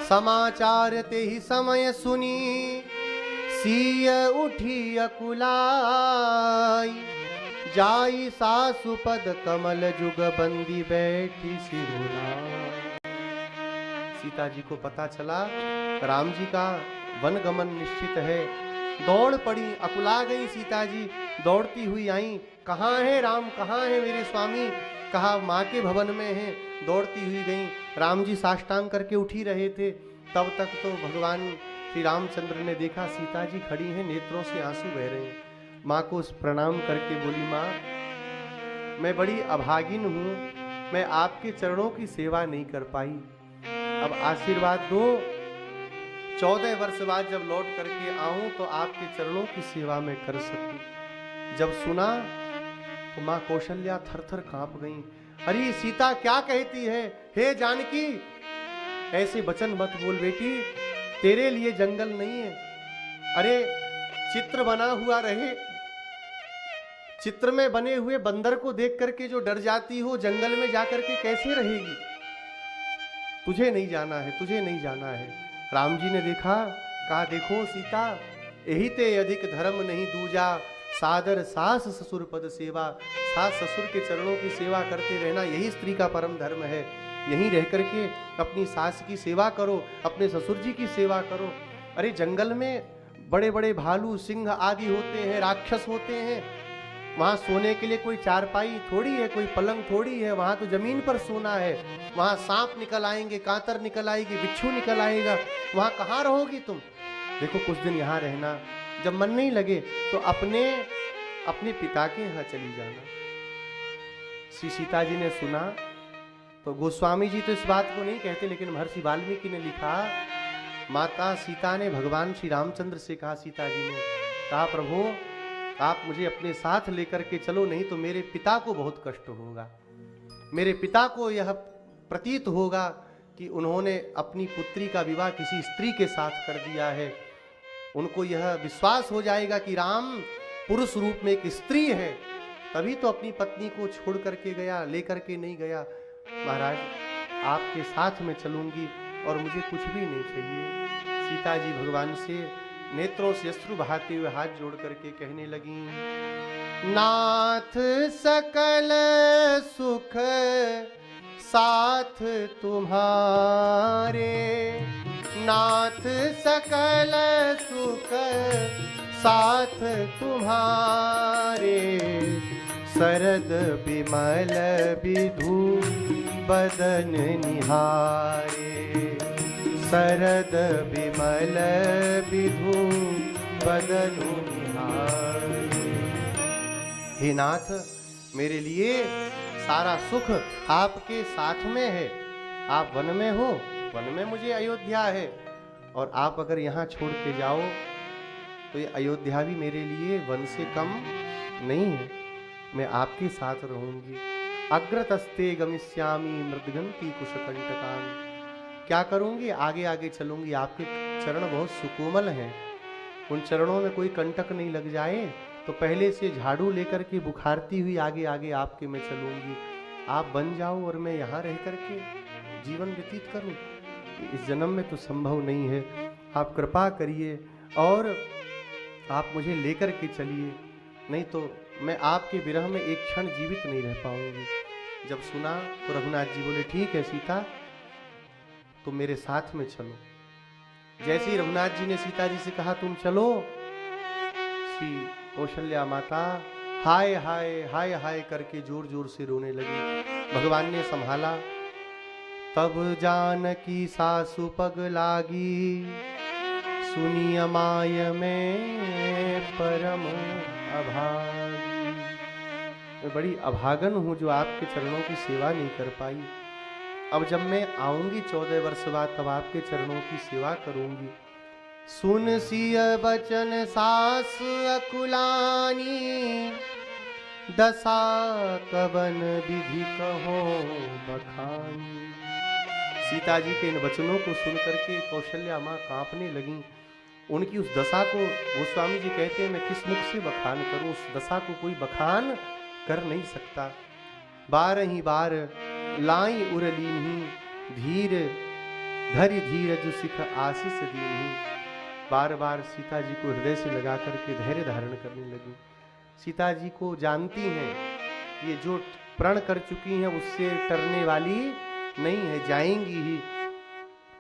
समाचार ते ही समय सुनी, सीय उठी अकुलाई। जाई सासु पद कमल जुग बंदी बैठी सिरुला। सीता जी को पता चला राम जी का वन गमन निश्चित है। दौड़ पड़ी, अकुला गई सीता जी, दौड़ती हुई आई। कहाँ है राम, कहाँ है मेरे स्वामी? कहा माँ के भवन में है। दौड़ती हुई गई। राम जी साष्टांग करके उठी रहे थे। तब तक तो भगवान श्री रामचंद्र ने देखा सीता जी खड़ी हैं, नेत्रों से आंसू बह रहे हैं। माँ को प्रणाम करके बोली, माँ मैं बड़ी अभागिन हूँ, मैं आपके चरणों की सेवा नहीं कर पाई, अब आशीर्वाद दो। 14 वर्ष बाद जब लौट करके आऊं तो आपके चरणों की सेवा में कर सकूं। जब सुना तो माँ कौशल्या थर थर कांप गई। अरे सीता क्या कहती है? हे जानकी, ऐसे वचन मत बोल बेटी, तेरे लिए जंगल नहीं है। अरे चित्र बना हुआ रहे, चित्र में बने हुए बंदर को देख करके जो डर जाती हो, जंगल में जाकर के कैसे रहेगी? तुझे नहीं जाना है, तुझे नहीं जाना है। राम जी ने देखा, कहा देखो सीता, यही ते अधिक धर्म नहीं दूजा, सादर सास ससुर पद सेवा। सास ससुर के चरणों की सेवा करते रहना यही स्त्री का परम धर्म है। यहीं रह करके अपनी सास की सेवा करो, अपने ससुर जी की सेवा करो। अरे जंगल में बड़े बड़े भालू सिंह आदि होते हैं, राक्षस होते हैं। वहां सोने के लिए कोई चारपाई थोड़ी है, कोई पलंग थोड़ी है, वहां तो जमीन पर सोना है। वहां सांप निकल आएंगे, कांतर निकल आएगी, बिच्छू निकल आएगा, वहां कहाँ रहोगी तुम? देखो कुछ दिन यहाँ रहना, जब मन नहीं लगे तो अपने पिता के यहाँ चली जाना। श्री सीता जी ने सुना तो गोस्वामी जी तो इस बात को नहीं कहते, लेकिन महर्षि वाल्मीकि ने लिखा, माता सीता ने भगवान श्री रामचंद्र से कहा, सीता जी ने कहा, प्रभु आप मुझे अपने साथ लेकर के चलो, नहीं तो मेरे पिता को बहुत कष्ट होगा। मेरे पिता को यह प्रतीत होगा कि उन्होंने अपनी पुत्री का विवाह किसी स्त्री के साथ कर दिया है। उनको यह विश्वास हो जाएगा कि राम पुरुष रूप में एक स्त्री है, तभी तो अपनी पत्नी को छोड़ करके गया, लेकर के नहीं गया। महाराज आपके साथ में चलूंगी और मुझे कुछ भी नहीं चाहिए। सीता जी भगवान से नेत्रों से अश्रु बहाते हुए हाथ जोड़ करके कहने लगी, नाथ सकल सुख साथ तुम्हारे, नाथ सकल सुख साथ तुम्हारे, शरद विमल विधु बदन निहारे, शरद विमल विधु बदन निहारे। हे नाथ, मेरे लिए सारा सुख आपके साथ में है। आप वन में हो, वन में मुझे अयोध्या है, और आप अगर यहाँ छोड़ के जाओ तो ये अयोध्या भी मेरे लिए वन से कम नहीं है। मैं आपके साथ रहूंगी। अग्रतस्ते गमिष्यामि मृदगंती कुशकंटकान। क्या करूंगी? आगे आगे चलूंगी। आपके चरण बहुत सुकोमल हैं, उन चरणों में कोई कंटक नहीं लग जाए, तो पहले से झाड़ू लेकर के बुखारती हुई आगे आगे आपके मैं चलूंगी। आप बन जाओ और मैं यहाँ रह करके जीवन व्यतीत करूं, इस जन्म में तो संभव नहीं है। आप कृपा करिए और आप मुझे लेकर के चलिए, नहीं तो मैं आपके विरह में एक क्षण जीवित नहीं रह पाऊंगी। जब सुना तो रघुनाथ जी बोले, ठीक है सीता, तुम मेरे साथ में चलो। जैसे ही रघुनाथ जी ने सीता जी से कहा तुम चलो, श्री कौशल्या माता हाय हाय हाय हाय करके जोर जोर से रोने लगी। भगवान ने संभाला। तब जानकी सासु पग लागी, सुनिय माय में परम अभागी। मैं बड़ी अभागन हूं जो आपके चरणों की सेवा नहीं कर पाई। अब जब मैं आऊंगी 14 वर्ष बाद, तब आपके चरणों की सेवा करूंगी। सुन सिय बचन सास अकुलानी, दशा कवन विधि कहो बखानी। सीता जी के इन वचनों को सुनकर के कौशल्या माँ कांपने लगी। उनकी उस दशा को गोस्वामी जी कहते हैं, मैं किस मुख से बखान करूं? उस दशा को कोई बखान कर नहीं सकता। 12 ही बार लाई उरलीनी, धीर धरि धीरज सिख आशीष दीन्ही। बार बार सीता जी को हृदय से लगा करके धैर्य धारण करने लगी। सीता जी को जानती हैं ये जो प्रण कर चुकी हैं उससे टरने वाली नहीं है, जाएंगी ही।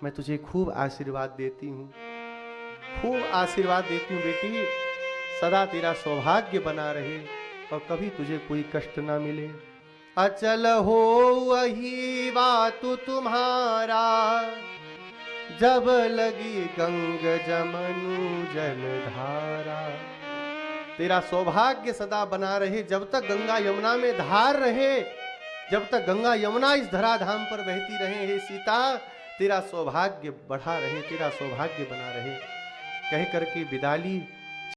मैं तुझे खूब आशीर्वाद देती हूँ, खूब आशीर्वाद देती हूँ बेटी, सदा तेरा सौभाग्य बना रहे और कभी तुझे कोई कष्ट ना मिले। अचल हो वही बात तुम्हारा, जब लगी गंग जमनु जलधारा। तेरा सौभाग्य सदा बना रहे, जब तक गंगा यमुना में धार रहे, जब तक गंगा यमुना इस धराधाम पर बहती रहे। हे सीता, तेरा सौभाग्य बढ़ा रहे, तेरा सौभाग्य बना रहे। कह करके विदा ली।